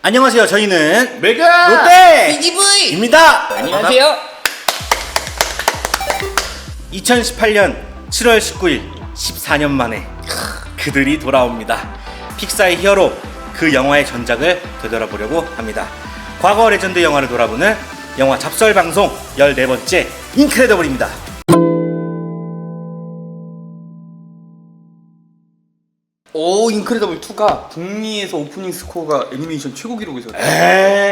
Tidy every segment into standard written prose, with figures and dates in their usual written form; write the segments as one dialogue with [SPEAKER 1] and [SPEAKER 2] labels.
[SPEAKER 1] 안녕하세요. 저희는
[SPEAKER 2] 메가
[SPEAKER 1] 롯데
[SPEAKER 3] BGV
[SPEAKER 1] 입니다.
[SPEAKER 3] 안녕하세요.
[SPEAKER 1] 2018년 7월 19일 14년 만에 그들이 돌아옵니다. 픽사의 히어로, 그 영화의 전작을 되돌아보려고 합니다. 과거 레전드 영화를 돌아보는 영화 잡설 방송 14번째 인크레더블입니다.
[SPEAKER 3] 오, 인크레더블 2가 북미에서 오프닝 스코어가 애니메이션 최고 기록을 세웠다.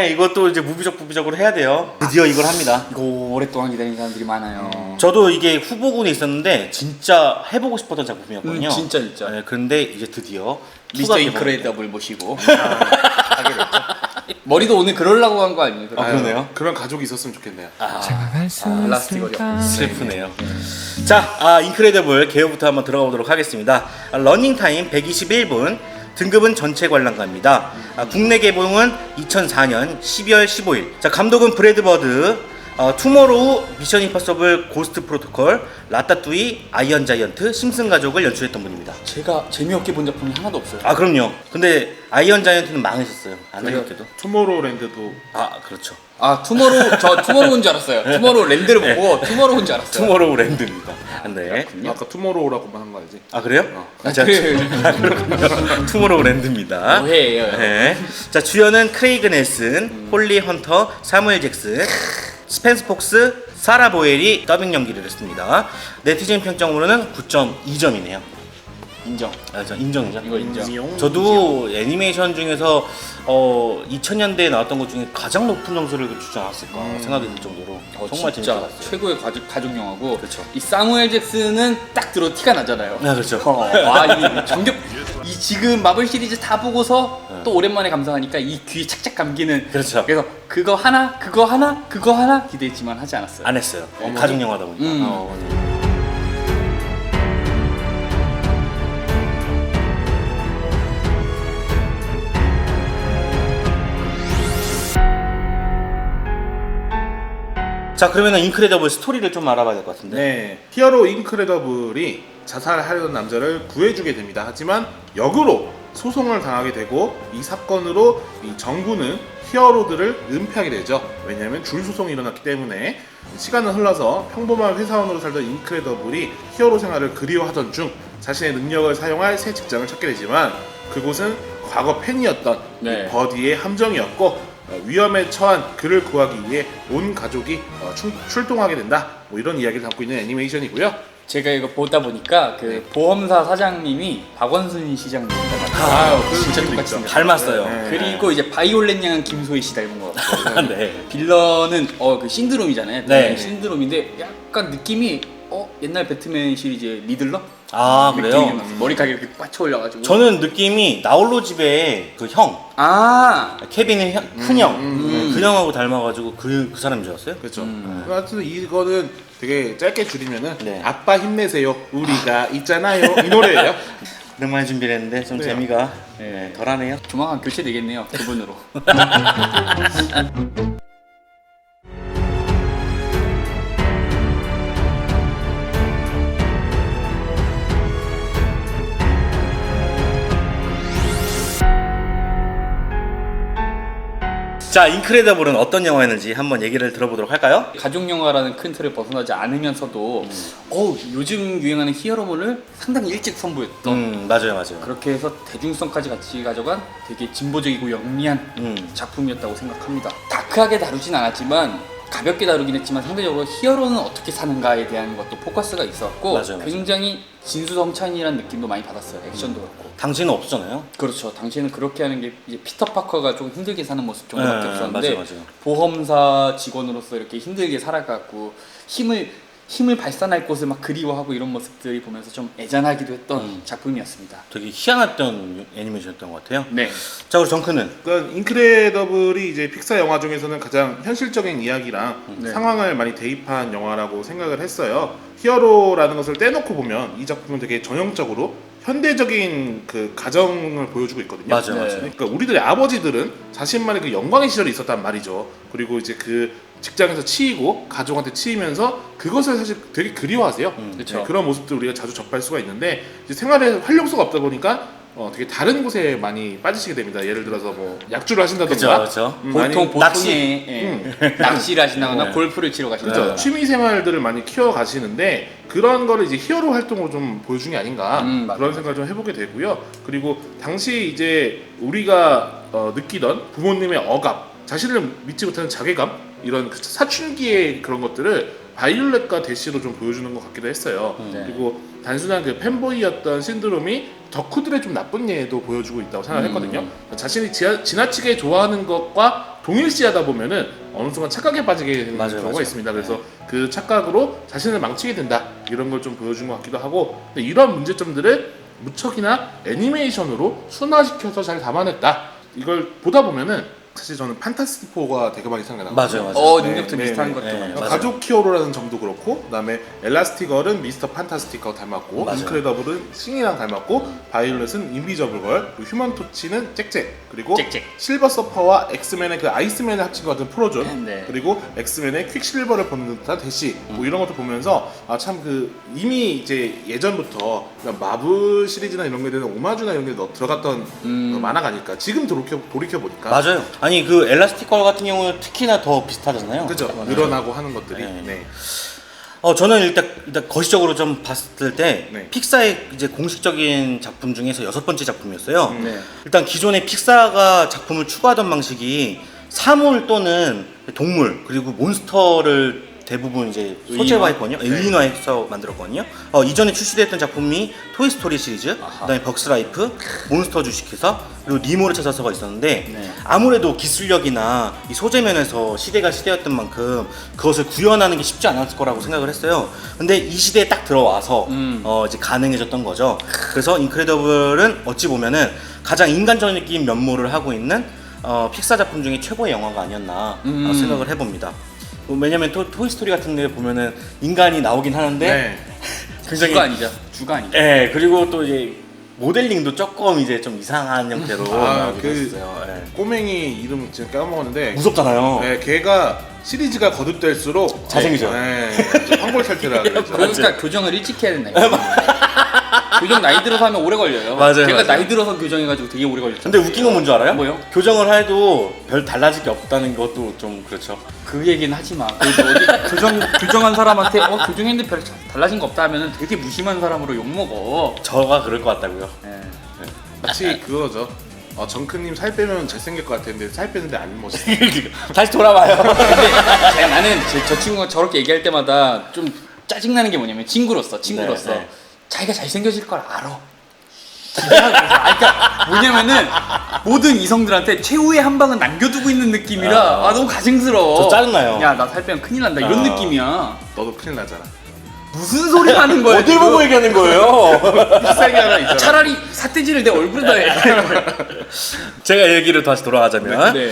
[SPEAKER 1] 에이, 이것도 이제 무비적으로 해야 돼요. 드디어 이걸 합니다.
[SPEAKER 3] 이거 오랫동안 기다린 사람들이 많아요.
[SPEAKER 1] 저도 이게 후보군에 있었는데 진짜 해보고 싶었던 작품이었거든요.
[SPEAKER 3] 진짜.
[SPEAKER 1] 네, 그런데 이제 드디어
[SPEAKER 3] 미스터 인크레더블 모시고 하게 됐죠. 머리도 오늘 그러려고 한 거 아니에요?
[SPEAKER 1] 아, 그러네요.
[SPEAKER 2] 그런 가족이 있었으면 좋겠네요.
[SPEAKER 3] 라스트 거리.
[SPEAKER 1] 슬프네요. 자, 인크레더블 개요부터 한번 들어가 보도록 하겠습니다. 러닝타임 121분, 등급은 전체 관람가입니다. 국내 개봉은 2004년 12월 15일. 자, 감독은 브래드 버드, 투모로우, 미션 임파서블, 고스트 프로토콜, 라따뚜이, 아이언 자이언트, 심슨 가족을 연출했던 분입니다.
[SPEAKER 3] 제가 재미없게 본 작품이 하나도 없어요.
[SPEAKER 1] 아, 그럼요. 근데 아이언 자이언트는 망했었어요. 안타깝게도.
[SPEAKER 2] 투모로우랜드도
[SPEAKER 1] 그렇죠.
[SPEAKER 3] 투모로우인 줄 알았어요. 투모로우 랜드를 보고 투모로우인 줄 알았어요.
[SPEAKER 1] 투모로우 랜드입니다. 네.
[SPEAKER 2] 아까 투모로우라고만 한 거 알지?
[SPEAKER 1] 아, 그래요?
[SPEAKER 3] 그래요.
[SPEAKER 1] 투모로우 랜드입니다.
[SPEAKER 3] 오해예요.
[SPEAKER 1] 네. 자, 주연은 크레이그 넬슨, 홀리 헌터, 사무엘 잭슨, 스펜스 폭스, 사라 보엘이 더빙 연기를 했습니다. 네티즌 평점으로는 9.2점이네요.
[SPEAKER 3] 인정.
[SPEAKER 1] 저 인정이죠.
[SPEAKER 3] 이거 인정.
[SPEAKER 1] 저도 애니메이션 중에서 2000년대에 나왔던 것 중에 가장 높은 점수를 주지 않았을까 생각이 들 정도로 정말 재밌게
[SPEAKER 3] 진짜
[SPEAKER 1] 봤어요.
[SPEAKER 3] 최고의 가족 영화고.
[SPEAKER 1] 그렇죠.
[SPEAKER 3] 이 사무엘 잭슨은 딱 들어 티가 나잖아요.
[SPEAKER 1] 네, 그렇죠.
[SPEAKER 3] 와, 이 정겹. 이 지금 마블 시리즈 다 보고서 또 오랜만에 감상하니까 이 귀에 착착 감기는.
[SPEAKER 1] 그렇죠.
[SPEAKER 3] 그래서 그거 하나 기대했지만 하지 않았어요.
[SPEAKER 1] 안 했어요. 가족 영화다 보니까. 자, 그러면 인크레더블 스토리를 좀 알아봐야 될 것 같은데.
[SPEAKER 2] 네, 히어로 인크레더블이 자살하려던 남자를 구해주게 됩니다. 하지만 역으로 소송을 당하게 되고 이 사건으로 이 정부는 히어로들을 은폐하게 되죠. 왜냐하면 줄소송이 일어났기 때문에. 시간은 흘러서 평범한 회사원으로 살던 인크레더블이 히어로 생활을 그리워하던 중 자신의 능력을 사용할 새 직장을 찾게 되지만 그곳은 과거 팬이었던
[SPEAKER 3] 네.
[SPEAKER 2] 이 버디의 함정이었고 위험에 처한 그를 구하기 위해 온 가족이 출동하게 된다. 뭐 이런 이야기를 담고 있는 애니메이션이고요.
[SPEAKER 3] 제가 이거 보다 보니까 그 보험사 사장님이 박원순 시장님입니다.
[SPEAKER 2] 아유,
[SPEAKER 3] 진짜
[SPEAKER 2] 그런
[SPEAKER 3] 똑같이
[SPEAKER 2] 있죠.
[SPEAKER 1] 닮았어요.
[SPEAKER 2] 네.
[SPEAKER 3] 그리고 이제 바이올렛 양은 김소희 씨 닮은 것 같아요.
[SPEAKER 1] 네.
[SPEAKER 3] 빌런은 그 신드롬이잖아요.
[SPEAKER 1] 네.
[SPEAKER 3] 신드롬인데 약간 느낌이 옛날 배트맨 시리즈의 리들러?
[SPEAKER 1] 아,
[SPEAKER 3] 느낌이
[SPEAKER 1] 그래요?
[SPEAKER 3] 좀 났어요. 머리카락이 이렇게 빠쳐 올려가지고.
[SPEAKER 1] 저는 느낌이 나홀로 집의 그 형, 케빈의 큰 형, 그 형하고 닮아가지고 그 사람인 줄 알았어요.
[SPEAKER 2] 그렇죠. 하여튼 이거는 되게 짧게 줄이면은
[SPEAKER 1] 네.
[SPEAKER 2] 아빠 힘내세요. 우리가 있잖아요. 이 노래예요.
[SPEAKER 1] 오랜만에 준비를 했는데 좀
[SPEAKER 2] 네.
[SPEAKER 1] 재미가 덜하네요.
[SPEAKER 3] 조만간 교체되겠네요. 그분으로.
[SPEAKER 1] 자, 인크레더블은 어떤 영화였는지 한번 얘기를 들어보도록 할까요?
[SPEAKER 3] 가족 영화라는 큰 틀을 벗어나지 않으면서도 요즘 유행하는 히어로물을 상당히 일찍 선보였던
[SPEAKER 1] 맞아요.
[SPEAKER 3] 그렇게 해서 대중성까지 같이 가져간 되게 진보적이고 영리한 작품이었다고 생각합니다. 다크하게 다루진 않았지만 가볍게 다루긴 했지만 상대적으로 히어로는 어떻게 사는가에 대한 것도 포커스가 있었고
[SPEAKER 1] 맞아요.
[SPEAKER 3] 굉장히 진수성찬이라는 느낌도 많이 받았어요. 액션도 그렇고.
[SPEAKER 1] 당신은 없었잖아요.
[SPEAKER 3] 그렇죠. 당시에는 그렇게 하는 게 이제 피터 파커가 좀 힘들게 사는 모습 정도밖에
[SPEAKER 1] 네,
[SPEAKER 3] 없었는데
[SPEAKER 1] 맞아요.
[SPEAKER 3] 보험사 직원으로서 이렇게 힘들게 살아가고 힘을 발산할 곳을 막 그리워하고 이런 모습들이 보면서 좀 애잔하기도 했던 작품이었습니다.
[SPEAKER 1] 되게 희한했던 애니메이션이었던 것 같아요.
[SPEAKER 3] 네.
[SPEAKER 1] 자, 그리고 정크는?
[SPEAKER 2] 그러니까 인크레더블이 이제 픽사 영화 중에서는 가장 현실적인 이야기랑
[SPEAKER 3] 네.
[SPEAKER 2] 상황을 많이 대입한 영화라고 생각을 했어요. 히어로라는 것을 떼놓고 보면 이 작품은 되게 전형적으로 현대적인 그 가정을 보여주고 있거든요.
[SPEAKER 1] 맞아요.
[SPEAKER 3] 네.
[SPEAKER 2] 그러니까 우리들의 아버지들은 자신만의 그 영광의 시절이 있었단 말이죠. 그리고 이제 그 직장에서 치이고 가족한테 치이면서 그것을 사실 되게 그리워하세요.
[SPEAKER 3] 그쵸.
[SPEAKER 2] 그런 모습들 우리가 자주 접할 수가 있는데 이제 생활에 활력소가 없다 보니까 되게 다른 곳에 많이 빠지시게 됩니다. 예를 들어서 뭐 약주를 하신다던가,
[SPEAKER 1] 그렇죠.
[SPEAKER 3] 보통
[SPEAKER 1] 낚시.
[SPEAKER 3] 보통에 낚시를 하신다거나
[SPEAKER 1] 네.
[SPEAKER 3] 골프를 치러
[SPEAKER 2] 그렇죠.
[SPEAKER 3] 가신다거나
[SPEAKER 2] 취미 생활들을 많이 키워 가시는데 그런 거를 이제 히어로 활동으로 좀 보여준 게 아닌가
[SPEAKER 3] 맞아요.
[SPEAKER 2] 그런 생각을 좀 해보게 되고요. 그리고 당시 이제 우리가 느끼던 부모님의 억압, 자신을 믿지 못하는 자괴감, 이런 그 사춘기의 그런 것들을 바이올렛과 대시로 좀 보여주는 것 같기도 했어요.
[SPEAKER 3] 네.
[SPEAKER 2] 그리고 단순한 그 팬보이였던 신드롬이 덕후들의 좀 나쁜 예도 보여주고 있다고 생각했거든요. 자신이 지나치게 좋아하는 것과 동일시하다 보면은 어느 순간 착각에 빠지게 되는
[SPEAKER 1] 맞아요,
[SPEAKER 2] 경우가
[SPEAKER 1] 맞아요.
[SPEAKER 2] 있습니다. 그래서 그 착각으로 자신을 망치게 된다, 이런 걸 좀 보여준 것 같기도 하고, 근데 이런 문제점들을 무척이나 애니메이션으로 순화시켜서 잘 담아냈다. 이걸 보다 보면은 사실 저는 판타스틱 4가 되게 많이 생각나거든요.
[SPEAKER 1] 맞아요, 맞아요.
[SPEAKER 3] 능력도
[SPEAKER 2] 네,
[SPEAKER 3] 비슷한
[SPEAKER 2] 네,
[SPEAKER 3] 것도
[SPEAKER 1] 네.
[SPEAKER 3] 많아요.
[SPEAKER 1] 맞아요.
[SPEAKER 2] 가족 히어로라는 점도 그렇고, 그다음에 엘라스티걸은 미스터 판타스틱하고 닮았고,
[SPEAKER 1] 맞아요.
[SPEAKER 2] 인크레더블은 싱이랑 닮았고, 바이올렛은 인비저블걸, 그리고 휴먼 토치는 잭잭, 그리고
[SPEAKER 3] 잭잭.
[SPEAKER 2] 실버 서퍼와 엑스맨의 그 아이스맨을 합친 것 같은 프로존,
[SPEAKER 3] 네.
[SPEAKER 2] 그리고 엑스맨의 퀵실버를 보는 듯한 대시, 뭐 이런 것도 보면서 참 그 이미 이제 예전부터 그냥 마블 시리즈나 이런 거에 대한 오마주나 이런 게 들어갔던 그 만화가 아닐까. 지금 돌이켜 보니까
[SPEAKER 1] 맞아요. 아니 그 엘라스틱걸 같은 경우는 특히나 더 비슷하잖아요.
[SPEAKER 2] 그죠.
[SPEAKER 1] 맞아요.
[SPEAKER 2] 늘어나고 하는 것들이.
[SPEAKER 1] 네.
[SPEAKER 2] 네.
[SPEAKER 1] 저는 일단 거시적으로 좀 봤을 때
[SPEAKER 2] 네.
[SPEAKER 1] 픽사의 이제 공식적인 작품 중에서 6번째 작품이었어요.
[SPEAKER 3] 네.
[SPEAKER 1] 일단 기존에 픽사가 작품을 추구하던 방식이 사물 또는 동물 그리고 몬스터를 대부분 이제 소재화했거든요.
[SPEAKER 2] 네.
[SPEAKER 1] 의인화해서 만들었거든요. 이전에 출시됐던 작품이 토이스토리 시리즈,
[SPEAKER 3] 아하.
[SPEAKER 1] 그다음에 벅스라이프, 몬스터 주식회사, 그리고 니모를 찾아서가 있었는데
[SPEAKER 3] 네.
[SPEAKER 1] 아무래도 기술력이나 이 소재 면에서 시대가 시대였던 만큼 그것을 구현하는 게 쉽지 않았을 거라고 생각을 했어요. 근데 이 시대에 딱 들어와서 이제 가능해졌던 거죠. 그래서 인크레더블은 어찌 보면은 가장 인간적인 면모를 하고 있는 픽사 작품 중에 최고의 영화가 아니었나 생각을 해봅니다. 왜냐면 토이스토리 같은 데 보면은 인간이 나오긴 하는데
[SPEAKER 2] 네.
[SPEAKER 1] 굉장히
[SPEAKER 3] 주가 아니죠. 주가 아니죠.
[SPEAKER 1] 예, 그리고 또 이제 모델링도 조금 이제 좀 이상한 형태로 나오긴
[SPEAKER 2] 그
[SPEAKER 1] 했어요. 예.
[SPEAKER 2] 꼬맹이 이름 지금 까먹었는데,
[SPEAKER 1] 무섭잖아요.
[SPEAKER 2] 네, 걔가 시리즈가 거듭될수록
[SPEAKER 1] 잘생기죠.
[SPEAKER 2] 네, 황골탈퇴라 그러죠.
[SPEAKER 3] 그러니까 교정을 일찍 해야 된다. 이거. 교정 나이 들어서 하면 오래 걸려요.
[SPEAKER 1] 맞아요,
[SPEAKER 3] 제가
[SPEAKER 1] 맞아요.
[SPEAKER 3] 나이 들어서 교정해가지고 되게 오래 걸렸죠.
[SPEAKER 1] 근데 웃긴 건 뭔지 알아요?
[SPEAKER 3] 뭐요?
[SPEAKER 1] 교정을 해도 별 달라질 게 없다는 것도 좀 그렇죠.
[SPEAKER 3] 그 얘기는 하지 마. 그래도 어디 교정한 사람한테 교정했는데 별 달라진 거 없다 하면은 되게 무심한 사람으로 욕 먹어.
[SPEAKER 1] 저가 그럴 것 같다고요.
[SPEAKER 3] 네.
[SPEAKER 2] 마치 그거죠. 정크님 살 빼면 잘생길 것 같았는데 살 빼는데 안 멋있어.
[SPEAKER 1] 다시 돌아와요.
[SPEAKER 3] 근데 나는 저 친구가 저렇게 얘기할 때마다 좀 짜증나는 게 뭐냐면 친구로서
[SPEAKER 1] 네.
[SPEAKER 3] 자기가 잘생겨질 걸 알아. 그러니까 뭐냐면은 모든 이성들한테 최후의 한 방은 남겨두고 있는 느낌이라 너무 가증스러워.
[SPEAKER 1] 저 짜증나요.
[SPEAKER 3] 야, 나 살 빼면 큰일 난다 이런 느낌이야.
[SPEAKER 2] 너도 큰일 나잖아.
[SPEAKER 3] 무슨 소리 하는 거야?
[SPEAKER 1] 어딜
[SPEAKER 3] 지금?
[SPEAKER 1] 보고 얘기하는 거예요?
[SPEAKER 2] 필살기 하나 있잖아.
[SPEAKER 3] 차라리 삿대질을 내 얼굴에다 해.
[SPEAKER 1] 제가 얘기를 다시 돌아가자면
[SPEAKER 3] 네.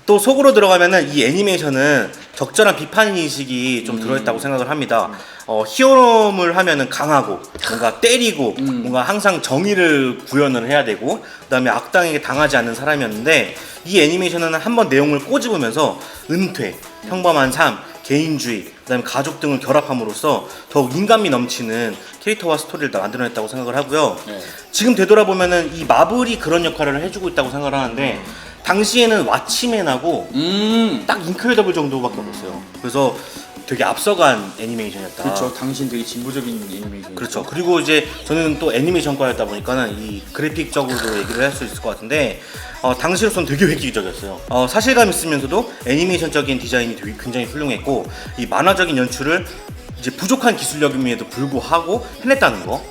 [SPEAKER 1] 또 속으로 들어가면은 이 애니메이션은 적절한 비판 인식이 좀 들어있다고 생각을 합니다. 히어로물 하면은 강하고 뭔가 때리고 뭔가 항상 정의를 구현을 해야 되고 그다음에 악당에게 당하지 않는 사람이었는데 이 애니메이션은 한번 내용을 꼬집으면서 은퇴, 평범한 삶, 개인주의, 그다음에 가족 등을 결합함으로써 더욱 인간미 넘치는 캐릭터와 스토리를 다 만들어냈다고 생각을 하고요.
[SPEAKER 3] 네.
[SPEAKER 1] 지금 되돌아보면은 이 마블이 그런 역할을 해주고 있다고 생각을 하는데 당시에는 왓치맨하고 딱 인크레더블 정도밖에 없었어요. 그래서 되게 앞서간 애니메이션이었다.
[SPEAKER 3] 그렇죠. 당신 되게 진보적인 애니메이션.
[SPEAKER 1] 그렇죠. 그리고 이제 저는 또 애니메이션과였다 보니까는 이 그래픽적으로도 얘기를 할 수 있을 것 같은데 당시로서는 되게 획기적이었어요. 사실감 있으면서도 애니메이션적인 디자인이 되게 굉장히 훌륭했고 이 만화적인 연출을 이제 부족한 기술력임에도 불구하고 해냈다는 거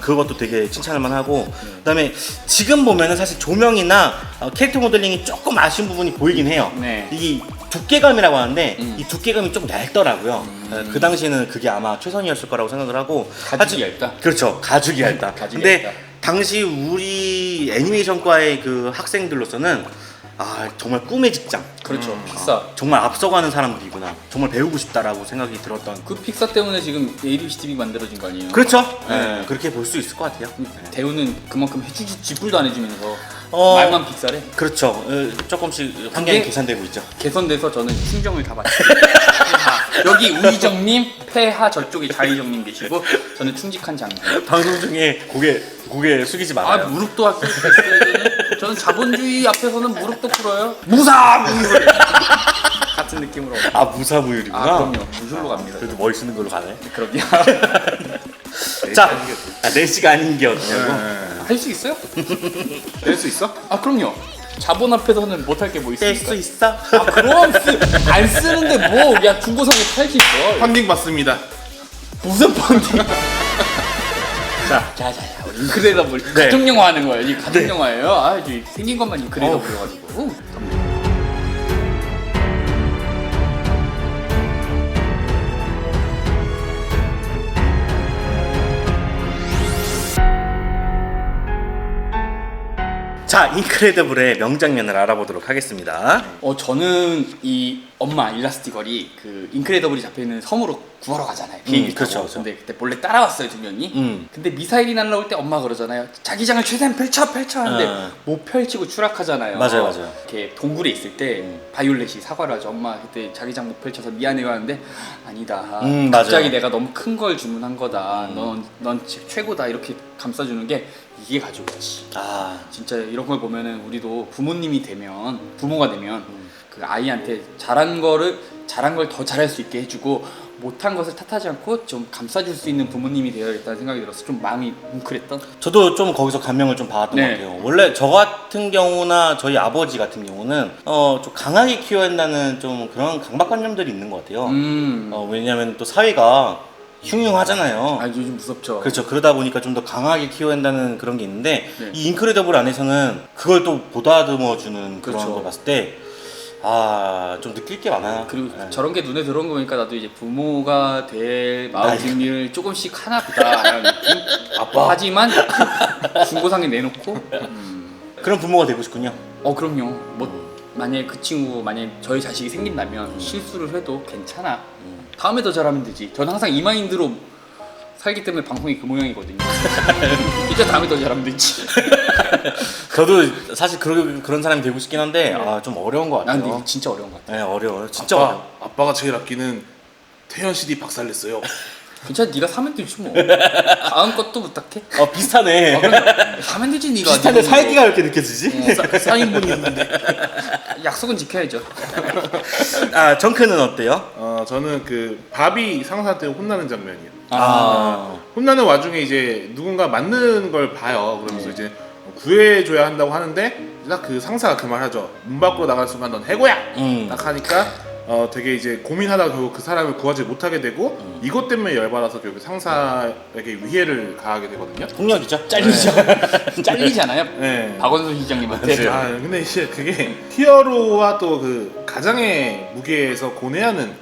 [SPEAKER 1] 그것도 되게 칭찬할 만하고 그다음에 지금 보면은 사실 조명이나 캐릭터 모델링이 조금 아쉬운 부분이 보이긴 해요.
[SPEAKER 3] 네.
[SPEAKER 1] 이 두께감이라고 하는데 이 두께감이 좀 얇더라고요. 그 당시에는 그게 아마 최선이었을 거라고 생각을 하고
[SPEAKER 3] 가죽이 얇다?
[SPEAKER 1] 그렇죠. 가죽이 얇다.
[SPEAKER 3] 가죽이
[SPEAKER 1] 근데
[SPEAKER 3] 얇다.
[SPEAKER 1] 당시 우리 애니메이션과의 그 학생들로서는 정말 꿈의 직장.
[SPEAKER 3] 그렇죠. 픽사.
[SPEAKER 1] 정말 앞서가는 사람들이구나. 정말 배우고 싶다라고 생각이 들었던.
[SPEAKER 3] 그 픽사 때문에 지금 ABCTV 만들어진 거 아니에요?
[SPEAKER 1] 그렇죠.
[SPEAKER 3] 네.
[SPEAKER 1] 네, 그렇게 볼 수 있을 것 같아요.
[SPEAKER 3] 대우는 그만큼 해주지 지불도 안 해주면서
[SPEAKER 1] 어,
[SPEAKER 3] 말만 픽사래.
[SPEAKER 1] 그렇죠. 조금씩 환경이
[SPEAKER 3] 그게-
[SPEAKER 1] 계산되고 있죠.
[SPEAKER 3] 개선돼서 저는 충정을 다 받았어요. 여기 우희정님, 폐하 저쪽에 자희정님 계시고 저는 충직한 장군.
[SPEAKER 1] 방송 중에 고개 숙이지
[SPEAKER 3] 아
[SPEAKER 1] 말아요.
[SPEAKER 3] 무릎도 앞에 있어요. 저는 자본주의 앞에서는 무릎도 꿇어요. 무사무휴 같은 느낌으로.
[SPEAKER 1] 아 무사무율이구나.
[SPEAKER 3] 아 그럼요. 무술로 갑니다.
[SPEAKER 1] 그래도 멋있는 걸로 가네.
[SPEAKER 3] 그럼요.
[SPEAKER 1] 자, 넷시가 아닌 게 어떠냐고.
[SPEAKER 3] 할 수 있어요?
[SPEAKER 2] 낼 수 있어?
[SPEAKER 3] 아 그럼요. 자본 앞에서는 못할 게 뭐
[SPEAKER 1] 뗄
[SPEAKER 3] 있습니까?
[SPEAKER 1] 수 있어?
[SPEAKER 3] 아 그럼 안 쓰는데 뭐? 야 중고상에 팔지 뭐?
[SPEAKER 2] 펀딩 받습니다.
[SPEAKER 3] 무슨 펀딩? 자, 우리 인크레더블
[SPEAKER 1] 네.
[SPEAKER 3] 가족 영화 하는 거예요. 이 가족
[SPEAKER 1] 네.
[SPEAKER 3] 영화예요. 아, 이제 생긴 것만 인크레더블이어가지고.
[SPEAKER 1] 자, 인크레더블의 명장면을 알아보도록 하겠습니다.
[SPEAKER 3] 저는 이 엄마 일라스티걸이 그 인크레더블이 잡혀있는 섬으로 구하러 가잖아요. 비행기 타고.
[SPEAKER 1] 그렇죠, 그렇죠.
[SPEAKER 3] 근데 그때 몰래 따라왔어요, 두 명이. 근데 미사일이 날라올 때 엄마가 그러잖아요. 자기장을 최대한 펼쳐 하는데 못 펼치고 추락하잖아요.
[SPEAKER 1] 맞아요.
[SPEAKER 3] 이렇게 동굴에 있을 때 바이올렛이 사과를 하죠. 엄마 그때 자기장 못 펼쳐서 미안해요 하는데 아니다. 갑자기
[SPEAKER 1] 맞아요.
[SPEAKER 3] 내가 너무 큰 걸 주문한 거다. 넌 최고다. 이렇게 감싸주는 게 이게 가족이지.
[SPEAKER 1] 아,
[SPEAKER 3] 진짜 이런 걸 보면은 우리도 부모가 되면 그 아이한테 잘한 걸 더 잘할 수 있게 해주고 못한 것을 탓하지 않고 좀 감싸줄 수 있는 부모님이 되어야겠다는 생각이 들어서 좀 마음이 뭉클했던.
[SPEAKER 1] 저도 좀 거기서 감명을 좀 받았던
[SPEAKER 3] 네.
[SPEAKER 1] 것 같아요. 원래 저 같은 경우나 저희 아버지 같은 경우는 좀 강하게 키워야 한다는 좀 그런 강박관념들이 있는 것 같아요. 왜냐하면 또 사회가 흉흉하잖아요.
[SPEAKER 3] 아 요즘 무섭죠.
[SPEAKER 1] 그렇죠. 그러다 보니까 좀 더 강하게 키워야 한다는 그런 게 있는데
[SPEAKER 3] 네.
[SPEAKER 1] 이 인크레더블 안에서는 그걸 또 보다듬어주는 그런
[SPEAKER 3] 그렇죠.
[SPEAKER 1] 걸 봤을 때 좀 느낄 게 많아요.
[SPEAKER 3] 그리고
[SPEAKER 1] 네.
[SPEAKER 3] 저런 게 눈에 들어온 거 보니까 나도 이제 부모가 될 마음 준비를 조금씩 하나 보다라는 느낌. 하지만 중고상에 내놓고
[SPEAKER 1] 그런 부모가 되고 싶군요.
[SPEAKER 3] 그럼요. 뭐 만약에 그 친구 저희 자식이 생긴다면 실수를 해도 괜찮아. 다음에 더 잘하면 되지. 저는 항상 이 마인드로 살기 때문에 방송이 그 모양이거든요. 이제 다음에 더 잘하면 되지.
[SPEAKER 1] 저도 사실 그런 사람이 되고 싶긴 한데 좀 어려운 것
[SPEAKER 3] 난
[SPEAKER 1] 같아요.
[SPEAKER 3] 근데 이거 진짜 어려운 것 같아.
[SPEAKER 1] 네, 어려워요. 진짜 어려워.
[SPEAKER 2] 아빠가 제일 아끼는 태연 CD 박살냈어요.
[SPEAKER 3] 괜찮아, 네가 사면 되지 뭐. 다음 것도 부탁해.
[SPEAKER 1] 비슷하네.
[SPEAKER 3] 사면 되지 네가.
[SPEAKER 1] 비슷한데 살기가 왜 이렇게 느껴지지?
[SPEAKER 2] 4인분이 있는데.
[SPEAKER 3] 약속은 지켜야죠.
[SPEAKER 1] 정크는 어때요?
[SPEAKER 2] 저는 그 바비 상사한테 혼나는 장면이에요. 혼나는 와중에 이제 누군가 맞는 걸 봐요. 그러면서 이제 구해줘야 한다고 하는데 딱 그 상사가 그 말 하죠. 문 밖으로 나갈 순간 넌 해고야! 딱 하니까 되게 이제 고민하다가 결국 그 사람을 구하지 못하게 되고 이것 때문에 열받아서 결국 상사에게 위해를 가하게 되거든요.
[SPEAKER 1] 폭력이죠.
[SPEAKER 3] 잘리죠. 잘리잖아요.
[SPEAKER 2] 네.
[SPEAKER 3] 박원순 시장님한테.
[SPEAKER 2] 근데 이제 그게 히어로와 또 그 가장의 무게에서 고뇌하는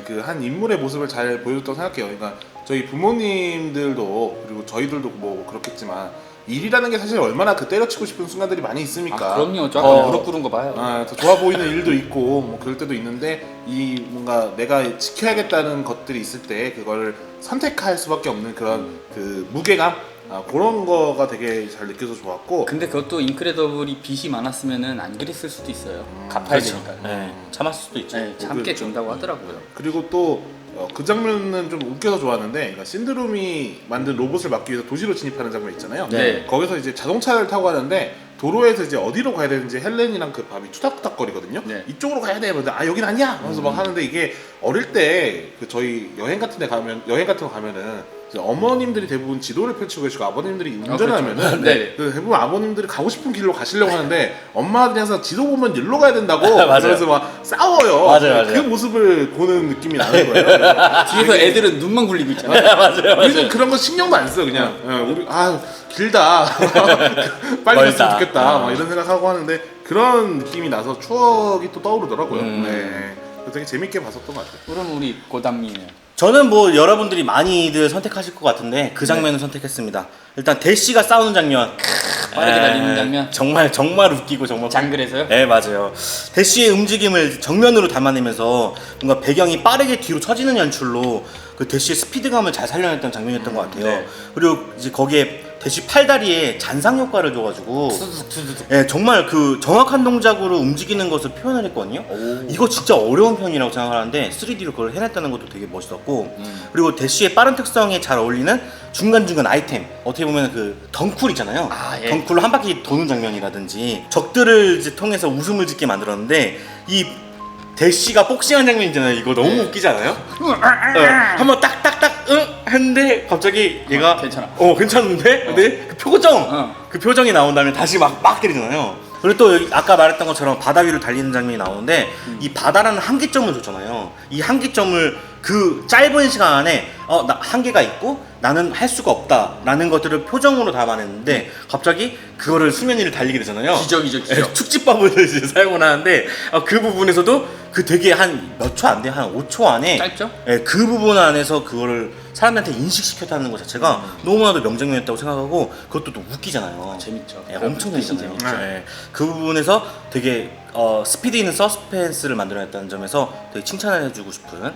[SPEAKER 2] 그 한 인물의 모습을 잘 보여줬다고 생각해요. 그러니까 저희 부모님들도 그리고 저희들도 뭐 그렇겠지만 일이라는 게 사실 얼마나 그 때려치고 싶은 순간들이 많이 있습니까?
[SPEAKER 3] 그럼요. 저 아까 무릎 꿇은 거 봐요.
[SPEAKER 2] 더 좋아 보이는 일도 있고 뭐 그럴 때도 있는데 이 뭔가 내가 지켜야겠다는 것들이 있을 때 그걸 선택할 수밖에 없는 그런 그 무게감 그런 거가 되게 잘 느껴서 좋았고.
[SPEAKER 3] 근데 그것도 인크레더블이 빚이 많았으면은 안 그랬을 수도 있어요. 갚아야 되니까.
[SPEAKER 1] 네, 참았을 수도 있죠.
[SPEAKER 3] 네, 참게
[SPEAKER 2] 그렇죠.
[SPEAKER 3] 준다고 하더라고요.
[SPEAKER 2] 그리고 또 그 장면은 좀 웃겨서 좋았는데, 그러니까 신드롬이 만든 로봇을 막기 위해서 도시로 진입하는 장면 있잖아요.
[SPEAKER 3] 네.
[SPEAKER 2] 거기서 이제 자동차를 타고 가는데 도로에서 이제 어디로 가야 되는지 헬렌이랑 그 밥이 투닥투닥거리거든요.
[SPEAKER 3] 네.
[SPEAKER 2] 이쪽으로 가야 돼. 그런데 여긴 아니야. 하면서 막 하는데 이게 어릴 때 그 저희 여행 같은 거 가면은 이제 어머님들이 대부분 지도를 펼치고 계시고 아버님들이 운전을
[SPEAKER 3] 그렇죠.
[SPEAKER 2] 하면은
[SPEAKER 3] 네.
[SPEAKER 2] 그 대부분 아버님들이 가고 싶은 길로 가시려고 하는데 엄마들이 항상 지도 보면 일로 가야 된다고
[SPEAKER 1] 맞아요.
[SPEAKER 2] 그래서 막 싸워요.
[SPEAKER 1] 맞아요.
[SPEAKER 2] 그 모습을 보는 느낌이 나는 거예요.
[SPEAKER 3] 뒤에서 애들은 눈만 굴리고 있잖아요.
[SPEAKER 1] 맞아요.
[SPEAKER 2] 우리는 그런 거 신경도 안 써요. 그냥 우리 길다. 빨리
[SPEAKER 1] 멀다.
[SPEAKER 2] 갔으면 좋겠다. 막 이런 생각하고 하는데 그런 느낌이 나서 추억이 또 떠오르더라고요. 네. 그래서 되게 재밌게 봤었던 것 같아요.
[SPEAKER 3] 그럼 우리 고담미는
[SPEAKER 1] 저는 뭐 여러분들이 많이들 선택하실 것 같은데 그 장면을 선택했습니다. 일단 대시가 싸우는 장면.
[SPEAKER 3] 빠르게 달리는 장면.
[SPEAKER 1] 정말 웃기고 정말
[SPEAKER 3] 장글에서요?
[SPEAKER 1] 네, 맞아요. 대시의 움직임을 정면으로 담아내면서 뭔가 배경이 빠르게 뒤로 처지는 연출로 그 대시의 스피드감을 잘 살려냈던 장면이었던 것 같아요.
[SPEAKER 3] 네.
[SPEAKER 1] 그리고 이제 거기에 대시 팔다리에 잔상 효과를 줘가지고
[SPEAKER 3] 투두둑.
[SPEAKER 1] 예, 정말 그 정확한 동작으로 움직이는 것을 표현을 했거든요. 이거 진짜 어려운 편이라고 생각하는데 3D로 그걸 해냈다는 것도 되게 멋있었고 그리고 대시의 빠른 특성에 잘 어울리는 중간중간 아이템 어떻게 보면 그 덩쿨 있잖아요.
[SPEAKER 3] 예.
[SPEAKER 1] 덩쿨로 한 바퀴 도는 장면이라든지 적들을 이제 통해서 웃음을 짓게 만들었는데 이 대시가 복싱한 장면 있잖아요. 이거 너무 웃기지 않아요? 한번 딱딱딱 했는데 갑자기 얘가
[SPEAKER 3] 괜찮아.
[SPEAKER 1] 괜찮은데? 근데 그 표정 그 표정이 나온 다음에 다시 막 때리잖아요. 그리고 또 여기 아까 말했던 것처럼 바다 위로 달리는 장면이 나오는데 이 바다라는 한계점을 줬잖아요. 이 한계점을 그 짧은 시간 안에 나 한계가 있고 나는 할 수가 없다라는 것들을 표정으로 담아냈는데 갑자기 그거를 수면 위를 달리게 되잖아요.
[SPEAKER 3] 기적이죠.
[SPEAKER 1] 축지법을 이제 사용을 하는데 그 부분에서도 그 되게 한 몇 초 안 돼, 한 5초 안에
[SPEAKER 3] 짧죠?
[SPEAKER 1] 그 부분 안에서 그거를 사람들한테 인식시켰다는 것 자체가 너무나도 명장면이었다고 생각하고 그것도 또 웃기잖아요.
[SPEAKER 3] 재밌죠.
[SPEAKER 1] 엄청 재밌잖아요.
[SPEAKER 3] 재밌죠.
[SPEAKER 1] 그 부분에서 되게 스피드 있는 서스펜스를 만들어냈다는 점에서 되게 칭찬을 해주고 싶은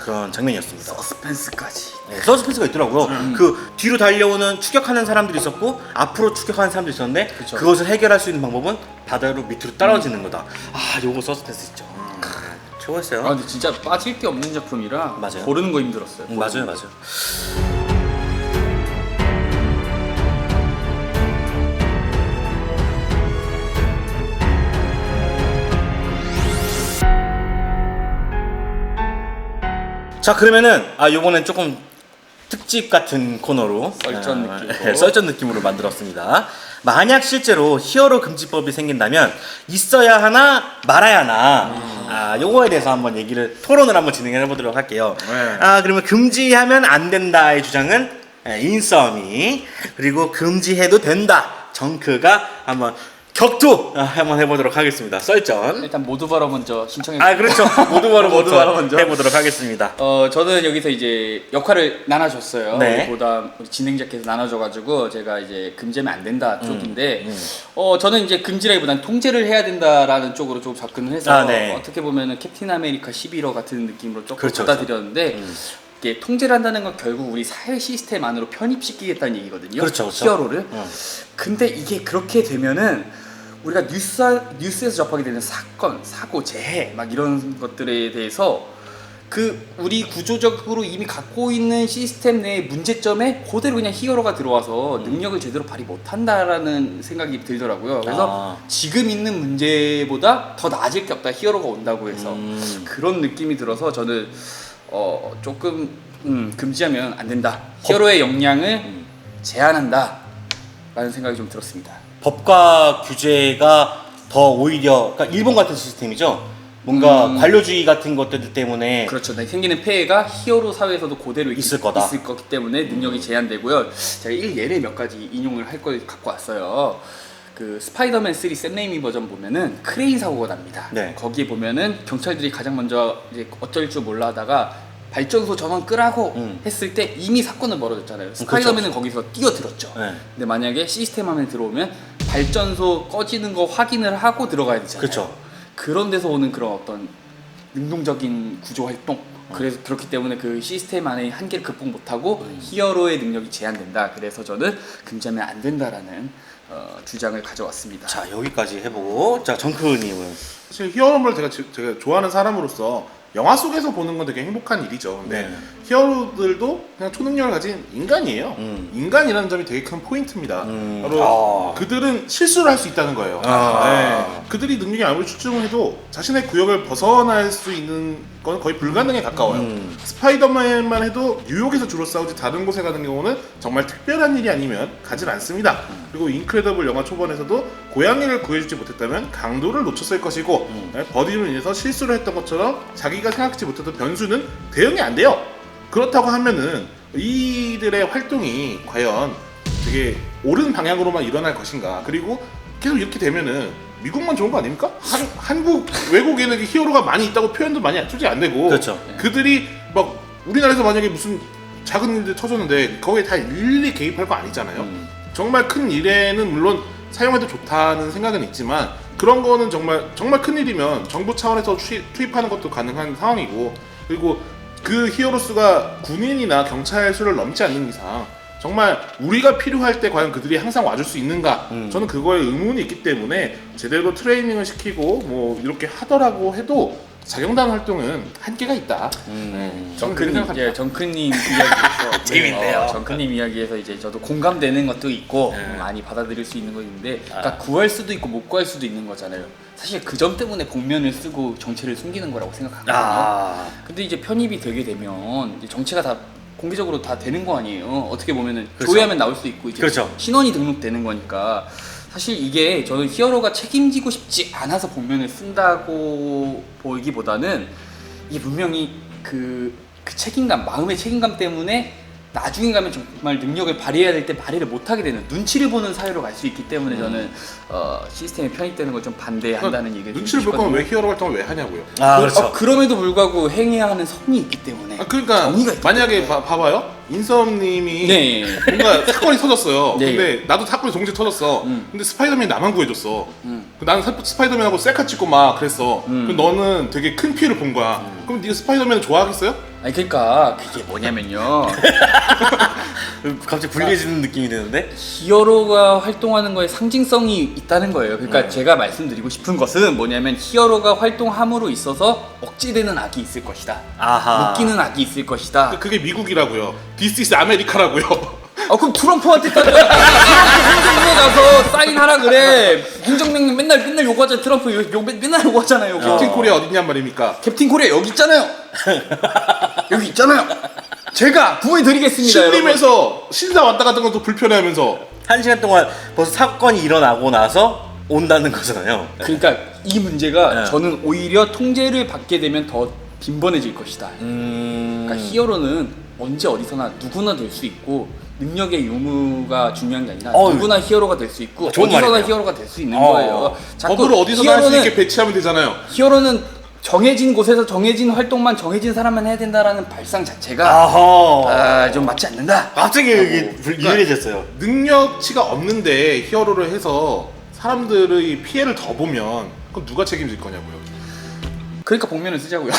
[SPEAKER 1] 그런 장면이었습니다.
[SPEAKER 3] 서스펜스까지.
[SPEAKER 1] 서스펜스가 있더라고요. 그 뒤로 달려오는 추격하는 사람들이 있었고 앞으로 추격하는 사람들이 있었는데
[SPEAKER 3] 그쵸.
[SPEAKER 1] 그것을 해결할 수 있는 방법은 바다로 밑으로 떨어지는 거다. 요거 서스펜스 있죠. 최고였어요.
[SPEAKER 3] 근데 진짜 빠질 게 없는 작품이라
[SPEAKER 1] 맞아요.
[SPEAKER 3] 고르는 거 힘들었어요.
[SPEAKER 1] 맞아요. 자, 그러면은 요거는 조금 특집 같은 코너로
[SPEAKER 3] 썰전 느낌으로.
[SPEAKER 1] 썰전 느낌으로 만들었습니다. 만약 실제로 히어로 금지법이 생긴다면 있어야 하나 말아야 하나 요거에 대해서 한번 토론을 한번 진행해 보도록 할게요.
[SPEAKER 2] 네.
[SPEAKER 1] 그러면 금지하면 안 된다의 주장은 인썸이, 그리고 금지해도 된다 정크가 한번 격투 한번 해보도록 하겠습니다. 썰전.
[SPEAKER 3] 일단 모두 바로 먼저 신청해.
[SPEAKER 1] 그렇죠. 모두 바로
[SPEAKER 3] 모두 바로 먼저
[SPEAKER 1] 해보도록 하겠습니다.
[SPEAKER 3] 저는 여기서 이제 역할을 나눠줬어요.
[SPEAKER 1] 네.
[SPEAKER 3] 보다 진행자께서 나눠줘가지고 제가 이제 금지하면 안 된다 쪽인데, 저는 이제 금지라기보다는 통제를 해야 된다라는 쪽으로 좀 접근을 해서
[SPEAKER 1] 네.
[SPEAKER 3] 어떻게 보면은 캡틴 아메리카 11호 같은 느낌으로 조금
[SPEAKER 1] 그렇죠,
[SPEAKER 3] 받아들였는데. 이게 통제를 한다는 건 결국 우리 사회 시스템 안으로 편입시키겠다는 얘기거든요.
[SPEAKER 1] 그렇죠.
[SPEAKER 3] 히어로를. 근데 이게 그렇게 되면은 우리가 뉴스에서 접하게 되는 사건, 사고, 재해 막 이런 것들에 대해서 우리 구조적으로 이미 갖고 있는 시스템 내의 문제점에 그대로 그냥 히어로가 들어와서 능력을 제대로 발휘 못한다라는 생각이 들더라고요. 그래서 지금 있는 문제보다 더 나아질 게 없다, 히어로가 온다고 해서. 그런 느낌이 들어서 저는 조금 금지하면 안 된다, 히어로의 역량을 제한한다 라는 생각이 좀 들었습니다.
[SPEAKER 1] 법과 규제가 더 오히려, 그러니까 일본 같은 시스템이죠. 뭔가 관료주의 같은 것들 때문에
[SPEAKER 3] 그렇죠. 생기는 폐해가 히어로 사회에서도 그대로
[SPEAKER 1] 있을 거다.
[SPEAKER 3] 있을 거기 때문에 능력이 제한되고요. 제가 예를 몇 가지 인용을 할 걸 갖고 왔어요. 그 스파이더맨 3 샘 레이미 버전 보면은 크레인 사고가 납니다.
[SPEAKER 1] 네.
[SPEAKER 3] 거기에 보면은 경찰들이 가장 먼저 이제 어쩔 줄 몰라 하다가 발전소 전원 끄라고 했을 때 이미 사건은 벌어졌잖아요. 스파이더맨은 거기서 뛰어들었죠.
[SPEAKER 1] 네.
[SPEAKER 3] 근데 만약에 시스템 안에 들어오면 발전소 꺼지는 거 확인을 하고 들어가야 되잖아요.
[SPEAKER 1] 그렇죠.
[SPEAKER 3] 그런 데서 오는 그런 어떤 능동적인 구조 활동, 그래서 그렇기 때문에 그 시스템 안의 한계를 극복 못하고 히어로의 능력이 제한된다. 그래서 저는 금지하면 안 된다라는 주장을 가져왔습니다.
[SPEAKER 1] 자, 여기까지 해보고, 자, 정크님은.
[SPEAKER 2] 사실 히어로물 제가 좋아하는 사람으로서 영화 속에서 보는 건 되게 행복한 일이죠. 근데 히어로들도 그냥 초능력을 가진 인간이에요. 인간이라는 점이 되게 큰 포인트입니다. 바로 그들은 실수를 할 수 있다는 거예요. 그들이 능력이 아무리 출중해도 자신의 구역을 벗어날 수 있는 건 거의 불가능에 가까워요. 스파이더맨만 해도 뉴욕에서 주로 싸우지 다른 곳에 가는 경우는 정말 특별한 일이 아니면 가질 않습니다. 그리고 인크레더블 영화 초반에서도 고양이를 구해주지 못했다면 강도를 놓쳤을 것이고 버디로 인해서 실수를 했던 것처럼 자기가 생각지 못했던 변수는 대응이 안 돼요. 그렇다고 하면은 이들의 활동이 과연 되게 옳은 방향으로만 일어날 것인가. 그리고 계속 이렇게 되면은 미국만 좋은 거 아닙니까? 한국 외국에는 히어로가 많이 있다고 표현도 많이 솔직히 안 되고,
[SPEAKER 1] 그렇죠.
[SPEAKER 2] 그들이 막 우리나라에서 만약에 무슨 작은 일들 터졌는데 거기에 다 일일이 개입할 거 아니잖아요. 정말 큰 일에는 물론 사용해도 좋다는 생각은 있지만 그런 거는 정말 큰 일이면 정부 차원에서 투입하는 것도 가능한 상황이고, 그리고 그 히어로 수가 군인이나 경찰 수를 넘지 않는 이상 정말 우리가 필요할 때 과연 그들이 항상 와줄 수 있는가? 저는 그거에 의문이 있기 때문에 제대로 트레이닝을 시키고 뭐 이렇게 하더라고 해도 자경단 활동은 한계가 있다. 저는 그렇게 생각합니다.
[SPEAKER 3] 정크님 이야기에서
[SPEAKER 1] 재밌네요.
[SPEAKER 3] 정크님 이야기에서 이제 저도 공감되는 것도 있고 많이 받아들일 수 있는 거 있는데, 그러니까 구할 수도 있고 못 구할 수도 있는 거잖아요. 사실 그 점 때문에 복면을 쓰고 정체를 숨기는 거라고 생각하거든요. 근데 이제 편입이 되게 되면 이제 정체가 다 공개적으로 다 되는 거 아니에요. 어떻게 보면은
[SPEAKER 1] 그렇죠.
[SPEAKER 3] 조회하면 나올 수 있고 이제
[SPEAKER 1] 그렇죠.
[SPEAKER 3] 신원이 등록되는 거니까. 사실 이게 저는 히어로가 책임지고 싶지 않아서 복면을 쓴다고 보이기보다는 이게 분명히 그 책임감, 마음의 책임감 때문에 나중에 가면 정말 능력을 발휘해야 될 때 발휘를 못하게 되는, 눈치를 보는 사회로 갈 수 있기 때문에 저는 시스템에 편입되는 걸 좀 반대한다는 얘기를
[SPEAKER 2] 눈치를 볼 거면 왜 히어로 활동을 왜 하냐고요.
[SPEAKER 1] 그렇죠.
[SPEAKER 3] 그럼에도 불구하고 행해야 하는 선이 있기 때문에.
[SPEAKER 2] 그러니까
[SPEAKER 3] 정의가 있기
[SPEAKER 2] 만약에 봐봐요. 인썸님이
[SPEAKER 3] 네.
[SPEAKER 2] 뭔가 사건이 터졌어요.
[SPEAKER 3] 네.
[SPEAKER 2] 근데 나도 사건이 동시에 터졌어. 근데 스파이더맨이 나만 구해줬어.
[SPEAKER 3] 음.
[SPEAKER 2] 나는 스파이더맨하고 셀카 찍고 막 그랬어. 그럼 너는 되게 큰 피해를 본 거야. 그럼 네가 스파이더맨을 좋아하겠어요?
[SPEAKER 3] 아니 그러니까 그게 뭐냐면요.
[SPEAKER 1] 갑자기 불리해지는 느낌이 드는데?
[SPEAKER 3] 히어로가 활동하는 거에 상징성이 있다는 거예요. 그러니까 제가 말씀드리고 싶은 것은 뭐냐면, 히어로가 활동함으로 있어서 억제되는 악이 있을 것이다.
[SPEAKER 1] 아하.
[SPEAKER 3] 묶이는 악이 있을 것이다.
[SPEAKER 2] 그게 미국이라고요. This is 아메리카라고요.
[SPEAKER 3] 그럼 트럼프한테 따져. 트럼프 행정부에 가서 사인하라 그래. 행정명령 맨날 요구하잖아. 트럼프 맨날 요구하잖아요.
[SPEAKER 2] 캡틴 코리아 어딨냔 말입니까?
[SPEAKER 3] 캡틴 코리아 여기 있잖아요. 여기 있잖아요. 제가 구해드리겠습니다. 여러분.
[SPEAKER 2] 신림에서 신사 왔다 갔다 것도 불편해하면서
[SPEAKER 1] 1시간 동안 벌써 사건이 일어나고 나서 온다는 거잖아요.
[SPEAKER 3] 그러니까 이 문제가
[SPEAKER 1] 네.
[SPEAKER 3] 저는 오히려 통제를 받게 되면 더 빈번해질 것이다. 그러니까 히어로는 언제 어디서나 누구나 될 수 있고, 능력의 유무가 중요한 게 아니라 누구나 히어로가 될 수 있고
[SPEAKER 1] 좋은
[SPEAKER 3] 어디서나
[SPEAKER 1] 말이네요.
[SPEAKER 3] 히어로가 될 수 있는 거예요. 자꾸
[SPEAKER 2] 법을 어디서나 할 수 있게 배치하면 되잖아요.
[SPEAKER 3] 히어로는 정해진 곳에서 정해진 활동만 정해진 사람만 해야 된다라는 발상 자체가
[SPEAKER 1] 아하.
[SPEAKER 3] 좀 맞지 않는다.
[SPEAKER 1] 갑자기 여기 유리해졌어요.
[SPEAKER 2] 능력치가 없는데 히어로를 해서 사람들의 피해를 더 보면 그럼 누가 책임질 거냐고요.
[SPEAKER 3] 그러니까 복면을 쓰자고요.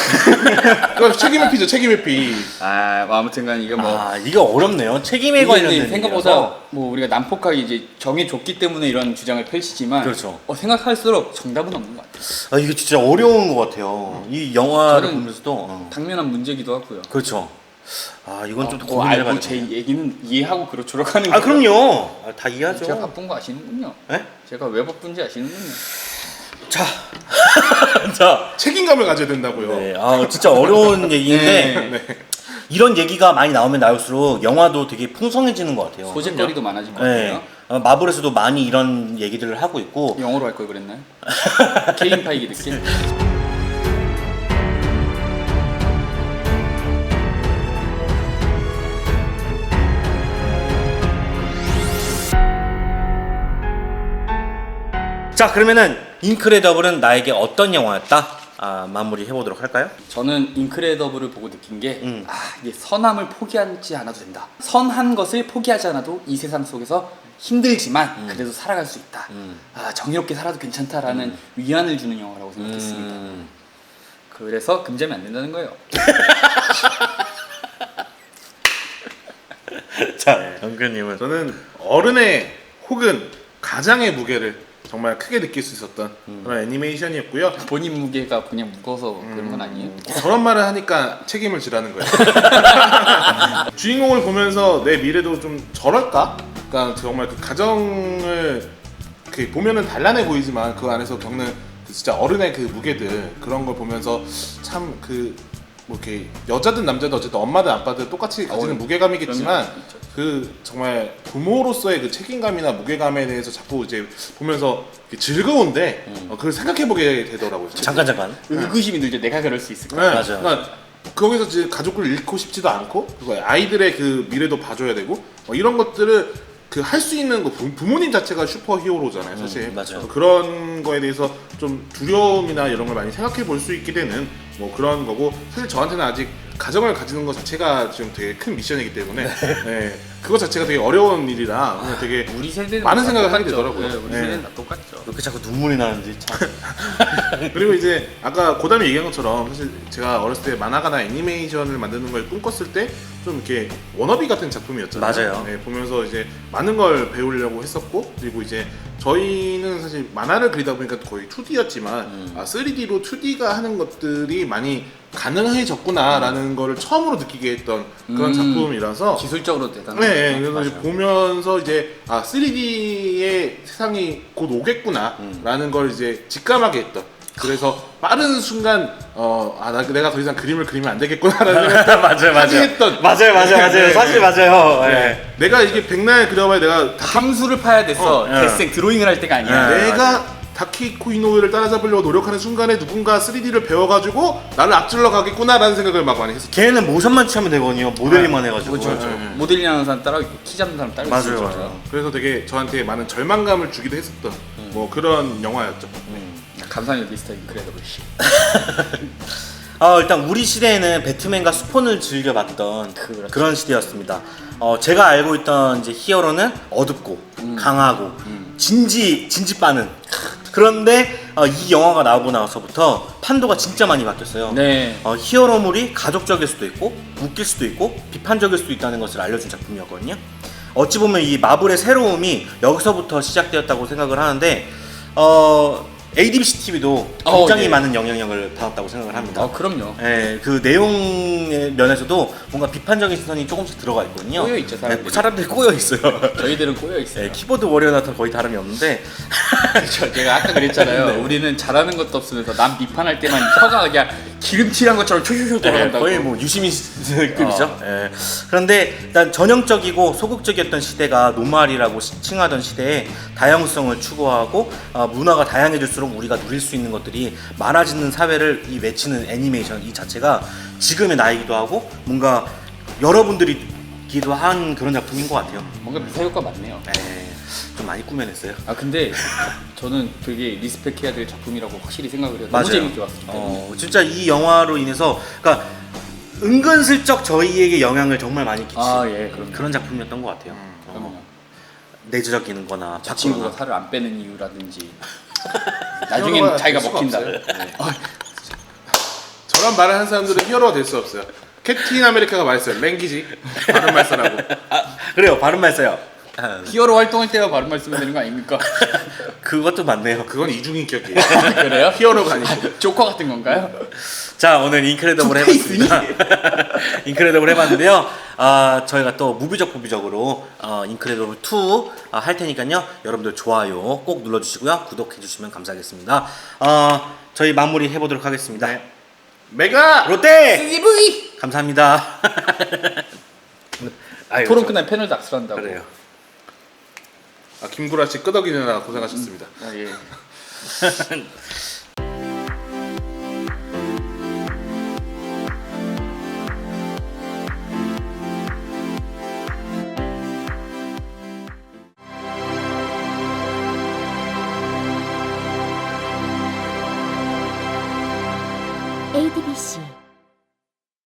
[SPEAKER 2] 그러니까 책임의 피죠, 책임의 피.
[SPEAKER 3] 아무튼간 이게 뭐
[SPEAKER 1] 이게 어렵네요. 책임에
[SPEAKER 3] 이게
[SPEAKER 1] 관련된
[SPEAKER 3] 이제 생각보다
[SPEAKER 1] 얘기라서.
[SPEAKER 3] 뭐 우리가 난폭하게 이제 정해줬기 때문에 이런 주장을 펼치지만,
[SPEAKER 1] 그렇죠.
[SPEAKER 3] 생각할수록 정답은 없는 것 같아요.
[SPEAKER 1] 이게 진짜 어려운 것 같아요. 이 영화를
[SPEAKER 3] 저는
[SPEAKER 1] 보면서도
[SPEAKER 3] 당면한 문제기도 하고요.
[SPEAKER 1] 그렇죠. 이건 좀
[SPEAKER 3] 알고
[SPEAKER 1] 고민해봐야
[SPEAKER 3] 제
[SPEAKER 1] 돼.
[SPEAKER 3] 얘기는 이해하고 그렇게 하는 거예요.
[SPEAKER 1] 그럼요. 다 이해하죠.
[SPEAKER 3] 제가 바쁜 거 아시는군요.
[SPEAKER 1] 네?
[SPEAKER 3] 제가 왜 바쁜지 아시는군요.
[SPEAKER 1] 자, 자,
[SPEAKER 2] 책임감을 가져야 된다고요.
[SPEAKER 1] 네, 진짜 어려운 얘기인데
[SPEAKER 3] 네.
[SPEAKER 1] 이런 얘기가 많이 나오면 나올수록 영화도 되게 풍성해지는 것 같아요.
[SPEAKER 3] 소재거리도 많아진 것
[SPEAKER 1] 네.
[SPEAKER 3] 같아요.
[SPEAKER 1] 마블에서도 많이 이런 얘기들을 하고 있고.
[SPEAKER 3] 영어로 할 걸 그랬나요? 케인 파이기 느낌?
[SPEAKER 1] 자, 그러면은 인크레더블은 나에게 어떤 영화였다? 마무리 해보도록 할까요?
[SPEAKER 3] 저는 인크레더블을 보고 느낀 게
[SPEAKER 1] 음.
[SPEAKER 3] 이게 선함을 포기하지 않아도 된다. 선한 것을 포기하지 않아도 이 세상 속에서 힘들지만 그래도 살아갈 수 있다. 정의롭게 살아도 괜찮다라는 위안을 주는 영화라고 생각했습니다. 그래서 금점이 안 된다는 거예요.
[SPEAKER 1] 자, 정규님은
[SPEAKER 2] 저는 어른의 혹은 가장의 무게를 정말 크게 느낄 수 있었던 그런 애니메이션이었고요.
[SPEAKER 3] 본인 무게가 그냥 무거워서 그런 건 아니에요?
[SPEAKER 2] 저런 말을 하니까 책임을 지라는 거예요. 주인공을 보면서 내 미래도 좀 저럴까? 그러니까 정말 그 가정을 그 보면은 단란해 보이지만 그 안에서 겪는 그 진짜 어른의 그 무게들, 그런 걸 보면서 참 그 뭐 이렇게 여자든 남자든 어쨌든 엄마든 아빠든 똑같이 가지는 무게감이겠지만,
[SPEAKER 3] 그럼요. 있죠.
[SPEAKER 2] 그 정말 부모로서의 그 책임감이나 무게감에 대해서 자꾸 이제 보면서 즐거운데 그걸 생각해 보게 되더라고요.
[SPEAKER 1] 잠깐.
[SPEAKER 3] 의구심이 들죠. 내가 그럴 수 있을까?
[SPEAKER 2] 네.
[SPEAKER 1] 맞아요.
[SPEAKER 2] 그러니까 거기서 이제 가족을 잃고 싶지도 않고, 그리고 아이들의 그 미래도 봐줘야 되고, 이런 것들을 그 할 수 있는 거, 부모님 자체가 슈퍼 히어로잖아요, 사실.
[SPEAKER 1] 맞아요.
[SPEAKER 2] 그래서 그런 거에 대해서 좀 두려움이나 이런 걸 많이 생각해 볼 수 있게 되는 뭐 그런 거고, 사실 저한테는 아직 가정을 가지는 것 자체가 지금 되게 큰 미션이기 때문에 네. 그거 자체가 되게 어려운 일이라 그냥 되게
[SPEAKER 3] 우리 세대는
[SPEAKER 2] 많은
[SPEAKER 3] 다
[SPEAKER 2] 생각을 하게
[SPEAKER 3] 똑같죠.
[SPEAKER 2] 되더라고요.
[SPEAKER 3] 네, 우리
[SPEAKER 2] 네.
[SPEAKER 3] 세대는 다 똑같죠.
[SPEAKER 1] 왜 이렇게 자꾸 눈물이 나는지 참.
[SPEAKER 2] 그리고 이제 아까 고담이 얘기한 것처럼 사실 제가 어렸을 때 만화가나 애니메이션을 만드는 걸 꿈꿨을 때 좀 이렇게 워너비 같은 작품이었잖아요.
[SPEAKER 1] 맞아요.
[SPEAKER 2] 네, 보면서 이제 많은 걸 배우려고 했었고 그리고 이제 저희는 사실 만화를 그리다 보니까 거의 2D였지만 3D로 2D가 하는 것들이 많이 가능해졌구나라는 거를 처음으로 느끼게 했던 그런 작품이라서
[SPEAKER 3] 기술적으로 대단한
[SPEAKER 2] 네,
[SPEAKER 3] 거죠.
[SPEAKER 2] 그래서 이제
[SPEAKER 3] 맞아요.
[SPEAKER 2] 보면서 이제 3D의 세상이 곧 오겠구나라는 걸 이제 직감하게 했던. 그래서 빠른 순간 내가 더 이상 그림을 그리면 안 되겠구나라는 생각을
[SPEAKER 1] 맞아요,
[SPEAKER 2] 하게 했던.
[SPEAKER 1] 맞아요.
[SPEAKER 2] 네,
[SPEAKER 1] 사실 맞아요.
[SPEAKER 2] 네. 내가 이게 백날 그려봐야 내가
[SPEAKER 3] 함수를 파야 됐어.
[SPEAKER 1] 예.
[SPEAKER 3] 대생 드로잉을 할 때가 아니야.
[SPEAKER 1] 네.
[SPEAKER 2] 내가 다키코 이노우를 따라잡으려고 노력하는 순간에 누군가 3D를 배워가지고 나를 앞질러 가겠구나라는 생각을 막 많이 했었어요.
[SPEAKER 1] 걔는 모션만 취하면 되거든요. 모델링만 해가지고.
[SPEAKER 3] 그렇죠. 모델링 하는 사람 따라오고 있고 키 잡는 사람 따라오고
[SPEAKER 1] 맞아요,
[SPEAKER 3] 있죠.
[SPEAKER 1] 맞아요.
[SPEAKER 2] 그래서 되게 저한테 많은 절망감을 주기도 했었던 뭐 그런 영화였죠.
[SPEAKER 3] 감사합니다, 미스터 인크레더블 씨.
[SPEAKER 1] 일단 우리 시대에는 배트맨과 스폰을 즐겨봤던
[SPEAKER 3] 그렇죠.
[SPEAKER 1] 그런 시대였습니다. 제가 알고 있던 이제 히어로는 어둡고 강하고 진지 빠는. 그런데 이 영화가 나오고 나서부터 판도가 진짜 많이 바뀌었어요.
[SPEAKER 3] 네.
[SPEAKER 1] 히어로물이 가족적일 수도 있고 웃길 수도 있고 비판적일 수도 있다는 것을 알려준 작품이었거든요. 어찌 보면 이 마블의 새로움이 여기서부터 시작되었다고 생각을 하는데 ADBC TV도 굉장히
[SPEAKER 3] 네.
[SPEAKER 1] 많은 영향력을 받았다고 생각을 합니다.
[SPEAKER 3] 그럼요.
[SPEAKER 1] 예, 그 내용의 면에서도 뭔가 비판적인 시선이 조금씩 들어가 있거든요.
[SPEAKER 3] 꼬여 있죠, 사람들이.
[SPEAKER 1] 사람들이 꼬여 있어요.
[SPEAKER 3] 저희들은 꼬여 있어요.
[SPEAKER 1] 예, 키보드 워리어나 거의 다름이 없는데
[SPEAKER 3] 그렇죠. 제가 아까 그랬잖아요.
[SPEAKER 1] 네.
[SPEAKER 3] 우리는 잘하는 것도 없으면서 남 비판할 때만 혀가 그냥 기름칠한 것처럼 초초초 돌아간다고.
[SPEAKER 1] 거의 뭐 유시민급이죠. 예. 그런데 일단 전형적이고 소극적이었던 시대가 노말이라고 칭하던 시대에 다양성을 추구하고 문화가 다양해질수록 우리가 누릴 수 있는 것들이 많아지는 사회를 이 외치는 애니메이션 이 자체가 지금의 나이기도 하고 뭔가 여러분들이 기도 한 그런 작품인 것 같아요.
[SPEAKER 3] 뭔가 미사 효과 많네요.
[SPEAKER 1] 좀 많이 꾸며냈어요.
[SPEAKER 3] 근데 저는 되게 리스펙해야 될 작품이라고 확실히 생각을 해요.
[SPEAKER 1] 맞아요.
[SPEAKER 3] 너무 재밌게 봤기 때문에.
[SPEAKER 1] 진짜 이 영화로 인해서 그러니까 은근슬쩍 저희에게 영향을 정말 많이 끼친
[SPEAKER 3] 예, 그럼요.
[SPEAKER 1] 그런 작품이었던 것 같아요.
[SPEAKER 3] 그럼요.
[SPEAKER 1] 내재적인 거나
[SPEAKER 3] 저 친구가
[SPEAKER 1] 바꾸거나.
[SPEAKER 3] 살을 안 빼는 이유라든지
[SPEAKER 2] 히어로가
[SPEAKER 3] 나중엔 자기가
[SPEAKER 2] 될 수가
[SPEAKER 3] 먹힌다.
[SPEAKER 2] 없어요.
[SPEAKER 3] 네.
[SPEAKER 2] 저런 말을 한 사람들은 히어로가 될 수 없어요. 캡틴 아메리카가 말했어요. 랭귀지 바른 말 쓰라고.
[SPEAKER 1] 그래요. 바른 말 써요.
[SPEAKER 3] 히어로 활동할 때가 바른 말 쓰면 되는 거 아닙니까?
[SPEAKER 1] 그것도 맞네요.
[SPEAKER 2] 그건 이중인격이에요.
[SPEAKER 3] 그래요?
[SPEAKER 2] 히어로가 아니고.
[SPEAKER 3] 조커 같은 건가요?
[SPEAKER 1] 자, 오늘 인크레더블 해봤습니다. 인크레더블 해봤는데요. 저희가 또 무비적 부비적으로 인크레더블 2 할 테니까요. 여러분들 좋아요 꼭 눌러주시고요. 구독해주시면 감사하겠습니다. 저희 마무리 해보도록 하겠습니다.
[SPEAKER 2] 네. 메가
[SPEAKER 1] 롯데
[SPEAKER 3] CV!
[SPEAKER 1] 감사합니다. 아유,
[SPEAKER 3] 토론 끝나면 패널 닥스한다고.
[SPEAKER 1] 그래요.
[SPEAKER 2] 김구라 씨 끄덕이느라 고생하셨습니다.
[SPEAKER 3] 예.
[SPEAKER 4] ADBC